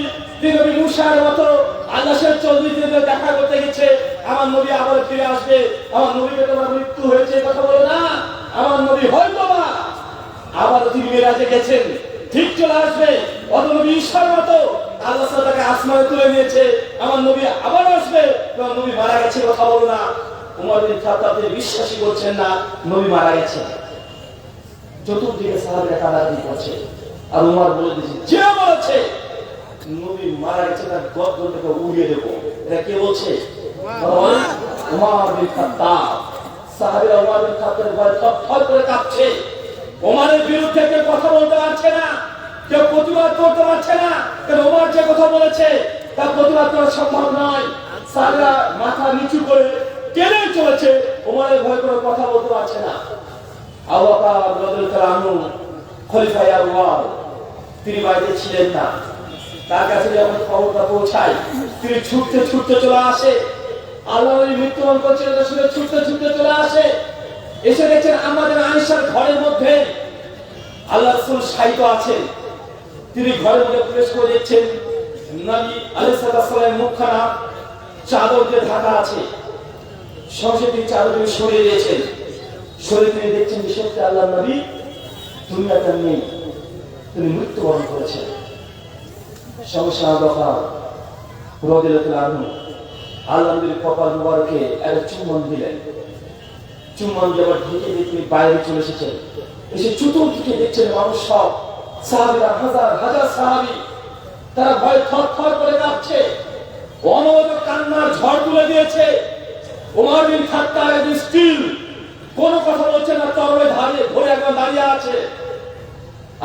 নবী মুসার মতো আল্লাহের 40 দিনে দেখা করতে গেছে, আমার নবী আবার ফিরে আসবে, আমার নবীকে তোমার মৃত্যু হয়েছে কথা বলো না, আমার নবী হয়তো বা আবার তিনি মিরাজে গেছেন, ঠিক চলে আসবে, অত নবী ঈশার মতো আল্লাহ তাকে আসমানে তুলে নিয়েছে, আমার নবী আবার আসবে, তোমার নবী মারা গেছে কথা বলো না। ওমর বিন খাত্তাব তিনি বিশ্বাসই করছেন না নবী মারা গেছে। চতুর্দিকে সাহাবীরা কাঁদাকাটি করছে, আর ওমর বলে দিয়েছে, যে বলেছে নবী মারা গেছে তার গর্দনটাকে উড়িয়ে দেবো। এটা কে বলছে? ওমর বিন খাত্তাব। সাহাবীরা ওমর বিন খাত্তাবের ভয়ে থরথর করে কাঁপছে। ওমরের বিরুদ্ধে কেউ কথা বলতে পারছে না, কেউ প্রতিবাদ করতে পারছে না, কারণ ওমর যে কথা বলেছে তার প্রতিবাদ করা সম্ভব নয়। সাহাবীরা মাথা নিচু করে কেড়ে চলেছে, ওমরের ভয় করে কথা বলতে পারছে না। আবু বকর রাদিয়াল্লাহু আনহু খলিফায়ে আউয়াল, তিনি বাড়িতে ছিলেন না। তার কাছে যখন খবরটা পৌঁছায়, তিনি ছুটতে ছুটতে চলে আসে, আল্লাহর মৃত্যুবরণ করছেন শুনে ছুটতে ছুটতে চলে আসে। এসে দেখছেন আমাদের আয়েশার ঘরের মধ্যে আল্লাহ রাসূল শায়িত আছেন। তিনি ঘরের মধ্যে প্রবেশ করে দেখছেন নবী আলাইহিস সালামের মুখখানা চাদর দিয়ে ঢাকা আছে। সঙ্গে তিনি চাদরটি সরিয়ে দিয়েছেন, সরিয়ে তিনি দেখছেন যে সত্যি আল্লাহর নবী দুনিয়াতে নেই, তিনি মৃত্যুবরণ করেছেন। সমস্যা দফা রাদিয়াল্লাহু আনহু আল্লাহ নবীর কপাল মুবারকে একটা চুম্বন দিলেন। চুম্বন দেওয়ার ঢেকে তিনি বাইরে চলে এসেছেন। এসে চতুর্দিকে দেখছেন মানুষ, সব সাহাবীরা, হাজার হাজার সাহাবী, তারা ভয় থরথর করে কাঁপছে, অনবরত কান্নার ঝড় তুলে দিয়েছে। ওমর বিন খাত্তাব একদম স্থির, কোনো কথা বলছে না, তরবারি ধারে ধরে একদম দাঁড়িয়ে আছে।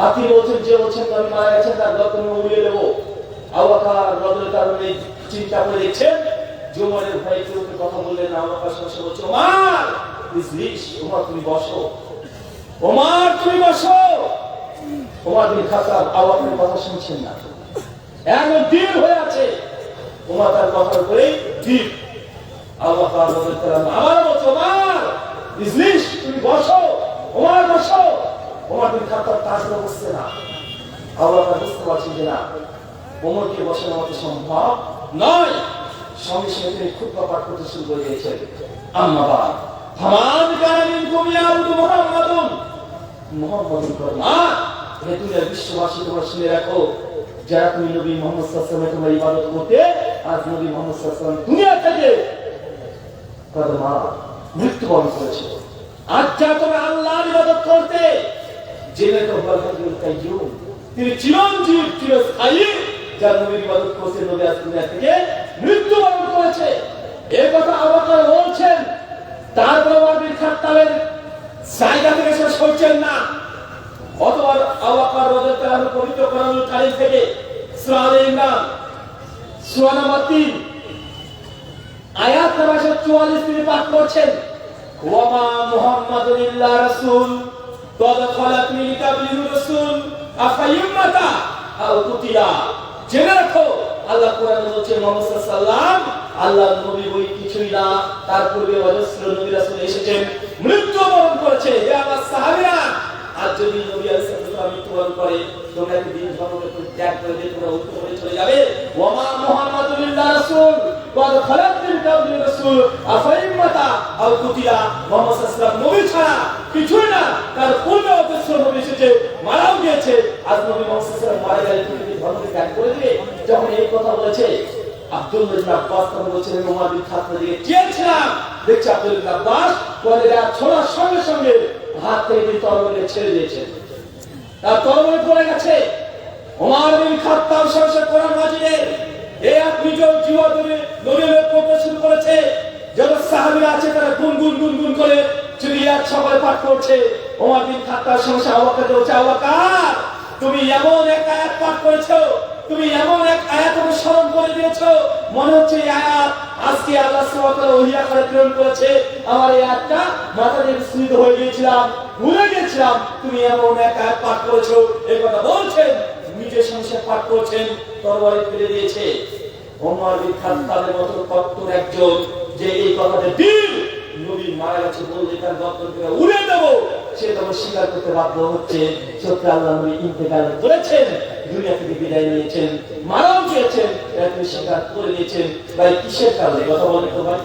আপনি বলছেন, যে বলছেন নবী মারা গেছেন তার গর্দন উড়িয়ে দেবো। আবু বকর রাদিয়াল্লাহু আনহু চিন্তা করে দেখছেন যে ওমরের ভয়ে কেউ কথা বললেন না। আবু বকর সঙ্গে বলছে, ওমর প্লিজ, ওমর তুমি বসো, ওমর তুমি বসো। ওমর বিন খাত্তাব আবু বকরের কথা শুনছেন না, একদম দৃঢ় হয়ে আছে। ওমর তার কথার উপরে দৃঢ়। আবু বকর রাদিয়াল্লাহু আনহু আবার বলছে, ওমর প্লিজ তুমি বসো, ওমর বসো। ওমর বিন খাত্তাব তাজলে বসছে না। আবু বকর বুঝতে পারছেন যে না, ওমরকে বসানোর মতো সম্ভব নয়। সঙ্গে সঙ্গে তিনি খুতবা পাঠ করতে শুরু করে দিয়েছেন। আম্মা বাদ ফামান কানা মিনকুম ইয়াবুদু মুহাম্মাদুন, মুহাম্মাদুন কারমা, হে দুনিয়ার বিশ্ববাসী তোমরা শুনে রাখো, যারা তুমি নবী মুহাম্মদ সাল্লাল্লাহু আলাইহি ওয়াসাল্লামের তোমরা ইবাদত করতে, আজ নবী মুহাম্মদ সাল্লাল্লাহু আলাইহি ওয়াসাল্লাম দুনিয়া থেকে কারমা মৃত্যুবরণ করেছে। আজ যা তোমরা আল্লাহর ইবাদত করতে, জেনে তো বলতে কাইয়ুম, তিনি চিরঞ্জীব চিরস্থায়ী, যারা নবীর ইবাদত করছে নবী আজ দুনিয়া থেকে মৃত্যুবরণ করেছে। এই কথা আবু বকর বলছেন, তারপর ওমর বিন খাত্তাবের জায়গা থেকে সে সরছেন না। অতঃপর আবু বকর রাদিয়াল্লাহু আনহু পবিত্র কোরআনুল কারীম থেকে সূরা আলে ইমরান সূরা নম্বর 3 আয়াত নম্বর 44 তিনি পাঠ করছেন, ওয়া মা মুহাম্মাদুন ইল্লা রাসূল ক্বাদ খালাত মিন ক্বাবলিহি রাসূল আফাইয়ামাতা আও কুতিলা। জেনে রাখো আল্লাহ কোরআনে বলছেন মুহাম্মদ সাল্লাল্লাহু আলাইহি ওয়াসাল্লাম আল্লাহর নবী বই কিছুই না, তার পূর্বে অজস্র নবী রাসূল এসেছেন, মৃত্যুবরণ করেছে। হে আমার সাহাবীরা, আজ যদি নবী আলাইহিস সালাম মৃত্যুবরণ করে তোমরা কি দিন ধর্মকে ত্যাগ করে দিয়ে তোমরা উত্তর করে চলে যাবে? ওয়া মা মুহাম্মাদুন ইল্লা রাসূল ক্বাদ খালাত মিন ক্বাবলিহি রাসূল আফাইয়ামাতা আও কুতিলা। মুহাম্মদ সাল্লাল্লাহু আলাইহি ওয়াসাল্লাম নবী ছাড়া কিছুই না, তার পূর্বে অজস্র নবী এসেছে, মারাও গিয়েছে। আজ নবী মুহাম্মদ সাল্লাল্লাহু আলাইহি ওয়াসাল্লাম মারা গেলে তুমি কি ধর্মকে ত্যাগ করে দিবে? যখন এই কথা বলেছে আব্দুল্লাহ ইবনে আব্বাস তখন বলছেন ওমর বিন খাত্তাব দিকে চেয়েছিলাম, দেখছি আব্দুল্লাহ ইবনে আব্বাস পরেরা ছোড়ার সঙ্গে সঙ্গে হাত থেকে তিনি তরবারি ছেড়ে দিয়েছেন, তার তরবারি পড়ে গেছে। ওমর বিন খাত্তাব সরাসরি কোরআন মাজিদে এই আপনি যে জীবন ধরে নবীর পড়তে শুরু করেছে, যত সাহাবীরা আছে তারা গুনগুন গুনগুন করে চুরিয়াত সবাই পাঠ করছে। ওমর বিন খাত্তাব সরাসরি আবু বকরকে বলছে, আবু বকর তুমি এমন এক আয়াত পাঠ করেছো, তুমি এমন এক আয়াত অনুসরণ করে দিয়েছো, মনে হচ্ছে এই আয়াত আজকে আল্লাহ সুবহানাহু ওয়া তাআলা ওহী আকারে প্রেরণ করেছে। আমার এই আয়াতটা মাথা থেকে স্মৃত হয়ে গিয়েছিলাম, ভুলে গিয়েছিলাম, তুমি এমন এক আয়াত পাঠ করেছো। এই কথা বলছেন, নিজের সংসার পাঠ করছেন, তরবারি ফেলে দিয়েছে। ওমর বিন খাত্তাবের মতো কট্টর একজন যে এই কথাতে বীর নবী মারা গেছে বললে তার গর্দনকে উড়িয়ে দেব, সে তখন স্বীকার করতে বাধ্য হচ্ছে সত্যি আল্লাহ নবী ইন্তেকাল করেছেন, দুনিয়া থেকে বিদায় নিয়েছেন, মারাও গিয়েছেন, তিনি স্বীকার করে নিয়েছেন। ভাই কিসের কারণে কথা বলেন তো ভাই?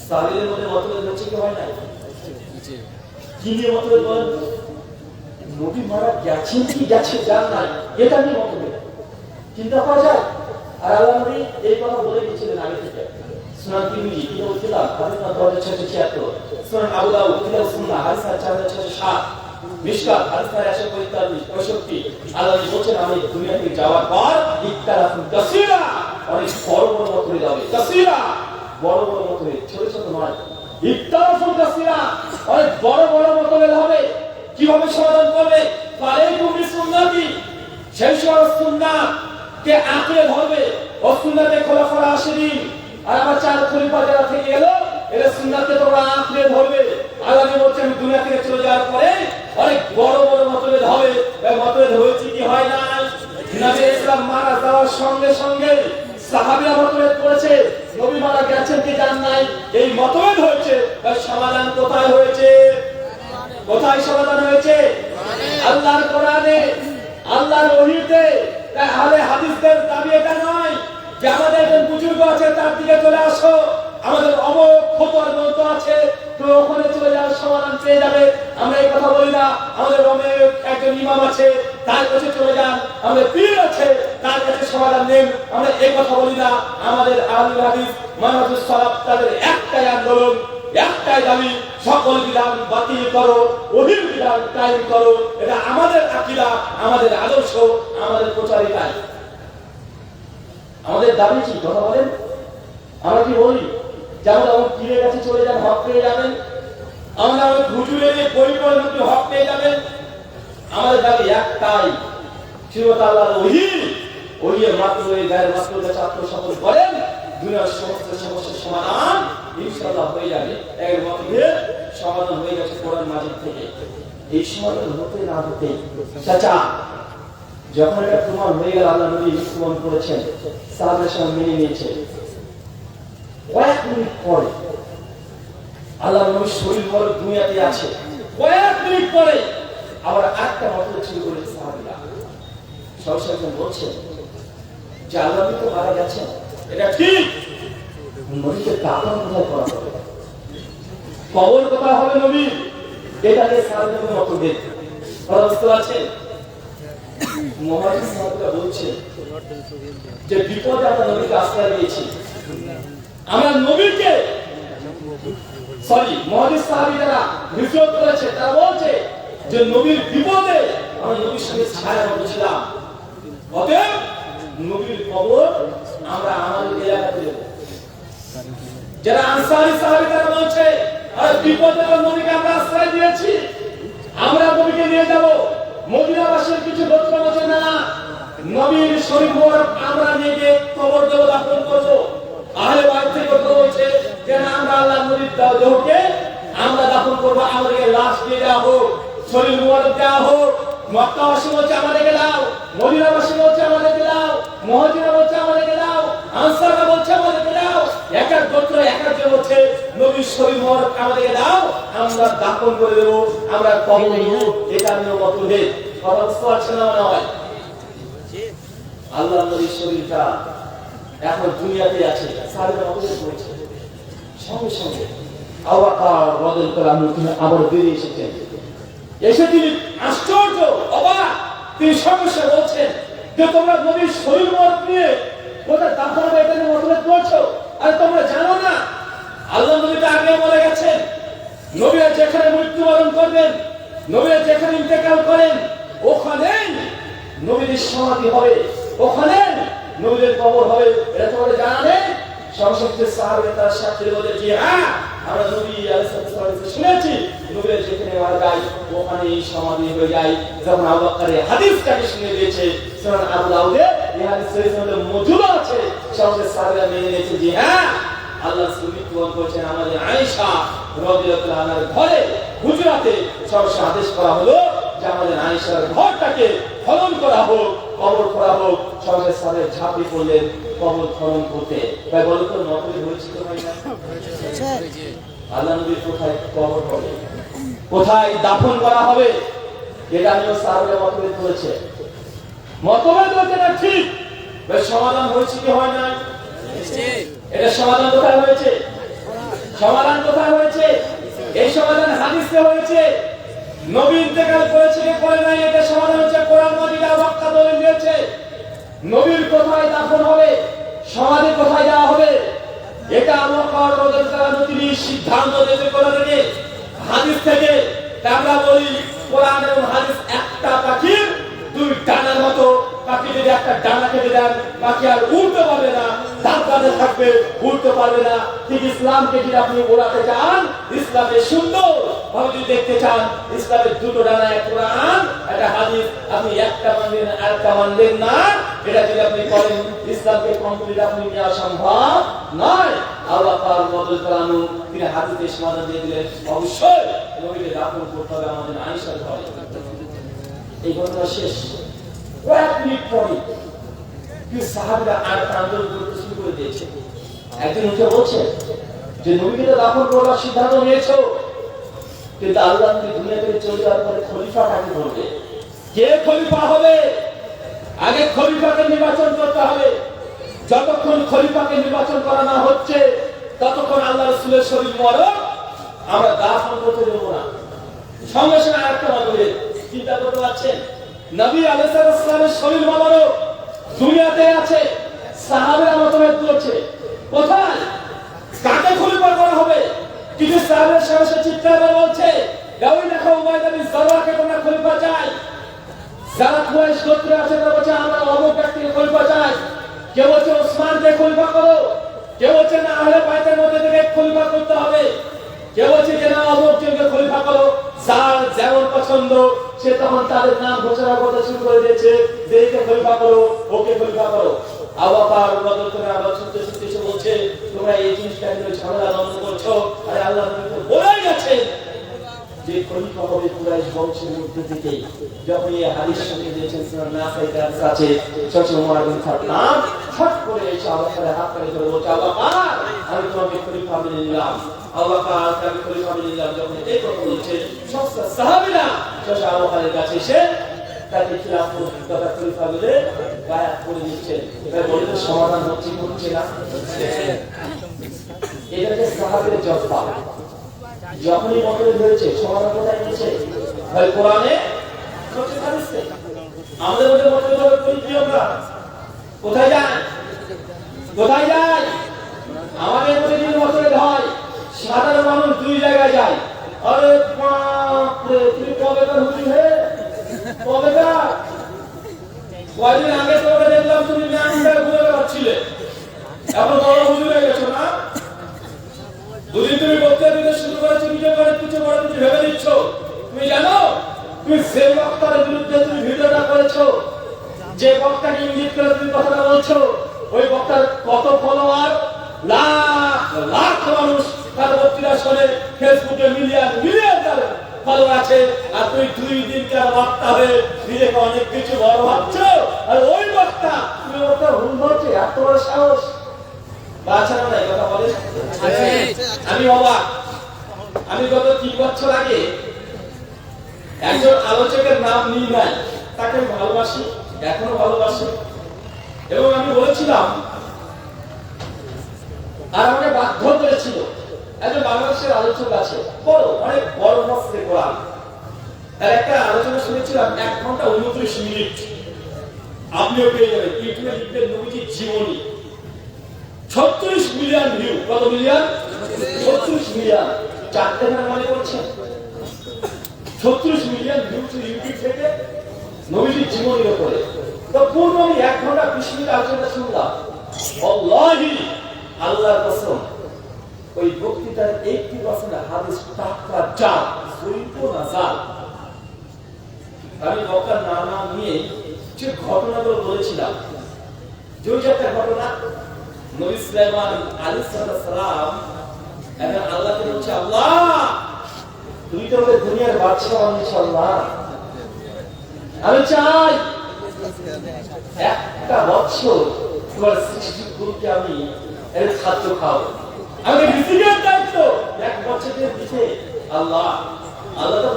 সাহাবীদের মধ্যে মতভেদ হচ্ছে কি হয় না? কি নিয়ে মতভেদ বলেন? নবী মারা গেছেন কি গেছে জান নাই, এটা নিয়ে মতভেদ। চিন্তা করা যায়। আর আল্লাহ নবী এই কথা বলে গিয়েছিলেন আগে থেকে। সুনান তিরমিজি কি বলছিলাম হাদিস নম্বর 676, সুনান আবু দাউদ কিতাব সুন্নাহ হাদিস 4607, মিশকাত হাদিস 145 আল্লাহ বলেছেন আমি দুনিয়া থেকে যাওয়ার পর ইত্তারাফুন কাসীরা, অনেক বড় বড় মতভেদ হবে। কাসীরা বড় বড় মতভেদ, ছোট ছোট নয়। ইত্তারাফুন কাসীরা অনেক বড় বড় মতভেদ হবে। কিভাবে সমাধান করবে? আলাইকুম বিসুন্নতি, সেই সব সুন্নাহ কে আঁকড়ে ধরবে, ও সুন্নাতে খোলাফা রাশিদিন আর আমার চার খলিফা যারা থেকে গেল এরা সুন্নাতকে তোমরা আঁকড়ে ধরবে। আল্লাহ বলছেন দুনিয়া থেকে চলে যাওয়ার পরে অনেক বড় বড় মতভেদ হবে। মতভেদ হয়েছে কি হয় না? নবী ইসলাম মারা যাওয়ার সঙ্গে সঙ্গে সাহাবীরা মতভেদ করেছে, নবী মারা গেছেন কি জান নাই, এই মতভেদ হয়েছে। তার সমাধান কোথায় হয়েছে? কোথায় সমাধান হয়েছে? আল্লাহর কোরআনে, আল্লাহর ওহীতে। তাহলে হাদিসদের দাবি এটা নয় যে আমাদের একজন বুজুর্গ আছে তার দিকে চলে আসো, আমাদের অবক্ষতর গ্রন্থ আছে তো ওখানে চলে যাওয়ার সমাধান পেয়ে যাবে। আমরা এই কথা বলি না। আমাদের একজন ইমাম আছে তার কাছে চলে যান, আমাদের পীর আছে তার কাছে সমাধান নেন, আমরা এই কথা বলি না। আমাদের আহলুল হাদিস মানহাজুস সালাফ তাদের একটাই আন্দোলন, একটাই দাবি, সকল বিধান বাতিল করো, ওহীর বিধান কায়েম করো। এটা আমাদের আকীদা, আমাদের আদর্শ, আমাদের প্রচারিতা, আমাদের দাবি। কি কথা বলেন? আমরা কি বলি যেমন আমার পীরের কাছে চলে যান হক পেয়ে যাবেন, আমরা ওই হুজুরের বই পড়ে মধ্যে হক পেয়ে যাবেন। আমাদের দাবি একটাই, সিরত আল্লাহর ওহী, ওহীর মাধ্যমে গায়ের মাধ্যমে আত্মসমর্পণ করেন, দুনিয়ার সমস্ত সমস্যার সমাধান ইনশাআল্লাহ হয়ে যাবে। এর মতভেদ সমাধান হয়ে গেছে কোরআন মাজিদ থেকে। এই সমাধান হতে না হতে চাচা যখন এটা প্রমাণ হয়ে গেল আল্লাহ নবী মৃত্যুবরণ করেছেন, সাহাবারা সব মেনে নিয়েছে। কয়েক মিনিট পরে আল্লাহ নবী শরীর বড় দুনিয়াতে আছে, কয়েক মিনিট পরে আবার একটা মতভেদ শুরু করেছে সাহাবীরা। সবসময় বলছে যে আল্লাহ নবী তো মারা গেছেন, এটা ঠিক, নবীকে দাফন কোথায় করা হবে, কবর কোথায় হবে নবী, এটা নিয়ে সাহাবীদের মতভেদ। বুঝতে পারছেন? মুহাম্মদ সাহাবীরা বলছে যে বিপদে আমরা নবীকে আশ্রয় দিয়েছি, আমরা নবীকে মুহাম্মদ সাহাবীরা হিজরত করেছে, তারা বলছে যে নবীর বিপদে আমরা নবীর সঙ্গে ছায়ার মতো ছিলাম। অতএব নবীর কবর আমরা আমাদের এলাকাতে দেব। যারা আনসারী সাহাবী তারা বলছে আর বিপদে নবীকে আমরা আশ্রয় দিয়েছি, আমরা নবীকে নিয়ে যাব। মদিনাবাসীর কিছু গোত্র বলছে না, নবীর শরীর মোবারক আমরা নিয়ে গিয়ে কবর দেব, দাফন করব। আহলে বাইত থেকে কথা বলছে যে না, আমরা আল্লাহর নবীর দেহকে আমরা দাফন করব, আমাদেরকে লাশ দিয়ে দেওয়া হোক, শরীর মোবারক দেওয়া হোক। মক্কাবাসী বলছে আমাদেরকে দাও, মদিনাবাসী বলছে আমাদেরকে দাও, মুহাজিরা বলছে আমাদেরকে দাও, আনসাররা বলছে আমাদেরকে দাও। এক এক গোত্র এক একজন বলছে নবীর শরীর মোবারক আমাদেরকে দাও, আমরা দাফন করে দেব, আমরা কবর দেব। এটা নিয়ে মতভেদ, কথা বুঝতে পারছেন না মনে হয়? আল্লাহর নবীর শরীরটা এখন দুনিয়াতে আছে, সাহাবীরা মতভেদ করেছে। সঙ্গে সঙ্গে আবু বকর রাদিয়াল্লাহু আনহু তিনি আবার বেরিয়ে এসেছেন। এসে তিনি আশ্চর্য, অবাক, তিনি সমস্যা বলছেন যে তোমরা নবীর শরীর মোবারক নিয়ে কোথায় দাফন হবে এটা নিয়ে মতভেদ করছো। আর তোমরা জানো না আল্লাহ নবী তো আগে বলে গেছেন, নবীরা যেখানে মৃত্যুবরণ করবেন, নবীরা যেখানে ইন্তেকাল করেন, ওখানেই নবীর সমাধি হবে, ওখানে নবীর কবর হবে। এটা তোমাদের জানা নেই? সমস্ত সাহাবী তার সাথে বলে যে হ্যাঁ, আমরা নবী আলাইহিস সালাম শুনেছি নবীর যেখানে মারা যায় ওখানেই সমাধি হয়ে যায়। যখন আবু বকর হাদিসটাকে শুনে দিয়েছে, সুনান আবু দাউদে এই হাদিসের মধ্যে মজুদ আছে, সমস্ত সাহাবীরা মেনে নিয়েছে যে হ্যাঁ, আল্লাহ মৃত্যুবরণ করেছেন আমাদের আয়েশা রাদিয়াল্লাহু আনহার ঘরে হুজরাতে। সর্বশেষ আদেশ করা হলো যে আমাদের আয়েশার ঘরটাকে খনন করা হোক, কবর করা হোক। সর্বশেষ সাহাবীরা ঝাঁপিয়ে পড়লেন কবর খনন করতে। ভাই বলো তো মতভেদ হয়েছে তো ভাই না? আল্লাহ নবীর কোথায় কবর হবে, কোথায় দাফন করা হবে, এটা নিয়ে সাহাবীরা মতভেদ করেছে। মতভেদ হচ্ছে না ঠিক, ভাই সমাধান হয়েছে কি হয় না? এটা সমাধান কোথায় হয়েছে? সমাধান কোথায় হয়েছে? এই সমাধান হাদিসে হয়েছে। নবী ইন্তেকাল করেছে কি করে নাই, এটা সমাধান হচ্ছে কোরআন মাজিদে ব্যাখ্যা দলিল দিয়েছে। নবীর কোথায় দাফন হবে, সমাধি কোথায় দেওয়া হবে, এটা আবু বকর রাদিয়াল্লাহু আনহু তিনি সিদ্ধান্ত দিতে কোরআন থেকে হাদিস থেকে। আমরা বলি কোরআন এবং হাদিস একটা পাখির দুই ডানার মতো। পাখি যদি একটা ডানা কেটে দেন, পাখি আর উড়তে পারবে না, দাঁত বাঁধে থাকবে, উড়তে পারবে না। ঠিক ইসলামকে যদি আপনি ওড়াতে চান, ইসলামকে সুন্দর ভাবে যদি দেখতে চান, ইসলামের দুটো ডানা, এক কোরআন একটা হাদিস, আপনি একটা মানবেন আর একটা মানবেন না। এটা যদি আপনি করেন, ইসলামকে কমপ্লিট আপনি নেওয়া সম্ভব নয়। আল্লাহ পাক রাদিয়াল্লাহু আনহু তিনি হাদিসে সমাধান দিয়ে দিলেন, অবশ্যই নবীকে দাফন করতে হবে আমাদের আয়েশার ঘরে। এই ঘটনা শেষ। কয়েক মিনিট পরে কি সাহাবীরা আর আন্দোলন করতে শুরু করে দিয়েছে। একজন উঠে বলছে যে নবীকে তো দাফন করার সিদ্ধান্ত নিয়েছো, কিন্তু আল্লাহ নবী দুনিয়া থেকে চলে যাওয়ার পরে খলিফা কাকে বলবে? কে খলিফা হবে? আগে খলিফাকে নির্বাচন করতে হবে। যতক্ষণ খলিফাকে নির্বাচন করা না হচ্ছে, ততক্ষণ আল্লাহ রাসূলের শরীর মোবারক আমরা দাফন করতে দেব না। সঙ্গে সঙ্গে আরেকটা মতভেদ, চিন্তা করতে পারছেন? নবী আলাইহিস সালামের শরীর মোবারক দুনিয়াতে আছে, সাহাবীরা মতভেদ করছে কোথায় কাকে খলিফা করা হবে। কিছু সাহাবীরা সরাসরি চিৎকার করে বলছে, ওই দেখো উবাইদা বিন জাররাহকে তোমরা খলিফা চাই। যারা কুরাইশ গোত্রে আছে তারা বলছে আমরা অমুক ব্যক্তিকে খলিফা চাই। কেউ বলছে ওসমানকে খলিফা করো, কেউ বলছে না আহলে বাইতের মধ্যে থেকে খলিফা করতে হবে, কেউ বলছে যে না অমুক জনকে খলিফা করো। যার যেমন পছন্দ সে তখন তাদের নাম ঘোষণা করতে শুরু করে দিয়েছে, যে একে খলিফা করো, ওকে খলিফা করো। আবু বকর রাদিয়াল্লাহু আনহু আবার শুনতে শুনতে এসে বলছে, তোমরা এই জিনিসটা নিয়ে ঝগড়া দ্বন্দ্ব করছো। আরে আল্লাহ নবী তো বলেই গেছেন যে খলিফা হবে কুরাইশ বংশের মধ্যে থেকে। যখন এই হাদিস শুনে দিয়েছেন সুনান নাসাঈ আছে, সচে ওমর বিন খাত্তাব ছট করে এসে আবু বকরের হাত ধরে বলছে, আবু বকর আমি তোমাকে খলিফা মেনে নিলাম। আবু বকর আমি খলিফা মেনে নিলাম। যখন এই কথা বলছে, সমস্ত সাহাবীরা সচে আবু বকরের কাছে এসে তাকে খিলাফত তথা খলিফা বলে বায়াত করে নিচ্ছেন। এবার বলে তো সমাধান হচ্ছে না? এটাকে সাহাবীদের জজ্বা। যখনই মতভেদ হয়েছে, সমাধান কোথায় নিয়েছে? ভাই কোরআনে, আমাদের মধ্যে মতভেদ হবে কি আমরা কোথায় যাই? কোথায় যাই? আমাদের মধ্যে যদি মতভেদ হয়, সাধারণ মানুষ দুই জায়গায় যায়। আরে বাপ রে, তুমি কবেকার হুজুর হে, কবেকার কয়দিন আগে তোমাকে দেখলাম তুমি ম্যামটা ঘুরে বেড়াচ্ছিলে, এখন বড় হুজুর হয়ে গেছো না? দুদিন তুমি বক্তৃতা দিতে শুরু করেছো, নিজের করে কিছু করে তুমি ভেবে দিচ্ছ। তুমি জানো তুমি যে বক্তার বিরুদ্ধে তুমি ভিডিওটা করেছো, যে বক্তাকে ইঙ্গিত করে তুমি কথাটা বলছো, ওই বক্তার কত ফলোয়ার, লাখ লাখ মানুষ তার বক্তৃতা শুনে ফেসবুকে মিলিয়ন মিলিয়ন ফলোয়ার আছে, আর তুই 2 দিন কার বক্তা হয়ে নিজেকে অনেক কিছু বড় ভাবছো, আর ওই বক্তা তুমি বক্তা ভুল বলছো, এত বড় সাহস। বাচ্চারা নাই কথা বলে। আমি বাবা, আমি গত 3 বছর আগে একজন আলোচকের নাম নিই নাই, তাকে ভালোবাসি, এখনো ভালোবাসি, এবং আমি বলেছিলাম, আর আমাকে বাধ্য করেছিল একজন বাংলাদেশের আলোচক আছে, বড় অনেক বড় মস্তে কোরআন, তার একটা আলোচনা শুনেছিলাম 1 ঘন্টা 29 মিনিট। আপনিও পেয়ে যাবেন, ইউটিউবে লিখবেন নবীজির জীবনী, 36 মিলিয়ন ভিউ। কত মিলিয়ন? 36 মিলিয়ন। 4টে গান মনে করছেন, 36 মিলিয়ন ভিউ ইউটিউব থেকে নবীজির জীবনের উপরে। তো পূর্ণ আমি 1 ঘন্টা 20 মিনিট আলোচনা শুনলাম। আল্লাহি, আল্লাহর কসম, ওই বক্তৃতার 80% হাদিস টাটকা জাল, সহিহ না জাল। আমি বক্তার নাম নিয়ে যে ঘটনাগুলো বলেছিলাম, যে একটা ঘটনা, নবী সুলাইমান আলাইহিস সালাম এখন আল্লাহকে বলছে, আল্লাহ তুমি তো আমাদের দুনিয়ার বাদশা, ইনশাআল্লাহ আমি চাই 1 বছর তোমার সৃষ্টি করতে আমি এর খাদ্য খাবো, আমাকে রিজিকের দায়িত্ব 1 বছরের দিতে। আল্লাহ আল্লাহ তো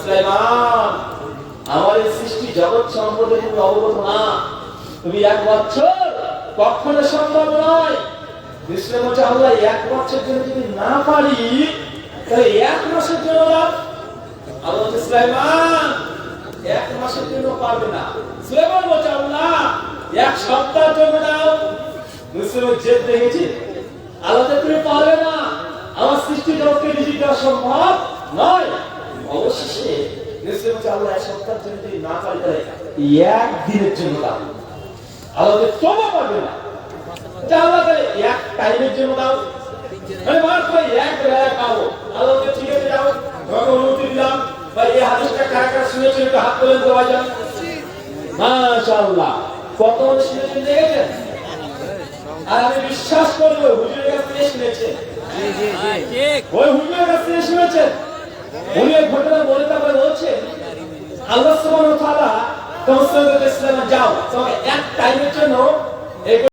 সুলাইমান, আমার এই সৃষ্টি জগৎ সম্পর্কে তুমি অবগত না, তুমি 1 বছর কখনো সম্ভব নয়। ইসলাম বলছে, আল্লাহ 1 বছর জন্য যদি না পারি তাহলে 1 মাসের জন্য দাও। আল্লাহ বলছে, সুলাইমান 1 মাসের জন্য পারবে না। সুলাইমান বলছে, আল্লাহ 1 সপ্তাহের জন্য দাও। মুসলিমের জেদ দেখেছি, আল্লাহ তুমি পারবে না, আমার সৃষ্টি জগৎকে রিজিক দেওয়া সম্ভব নয়। অবশেষে মুসলিম বলছে, আল্লাহ 1 সপ্তাহের জন্য যদি না পারি তাহলে 1 দিনের জন্য দাও। আল্লাহ তোমরা পারবে না, আল্লাহ তাহলে 1 টাইমের জন্য দাও, মানে মাত্র 1 বেলা খাবো। আল্লাহ ঠিক আছে যাও, তোমাকে অনুমতি দিলাম। ভাই এই হাদিসটা কারা কারা শুনেছেন একটু হাত তোলেন তো ভাইজান। মাশাআল্লাহ, কত শুনেছেন দেখেছেন? আর আমি বিশ্বাস করব হুজুরের কাছ থেকে শুনেছেন, ওই হুজুরের কাছ থেকে শুনেছেন। উনি এই ঘটনা বলে তারপরে বলছেন, আল্লাহ সুবহানাহু ওয়া তাআলা তোমাকে যাও, তোমাকে 1 টাইমের জন্য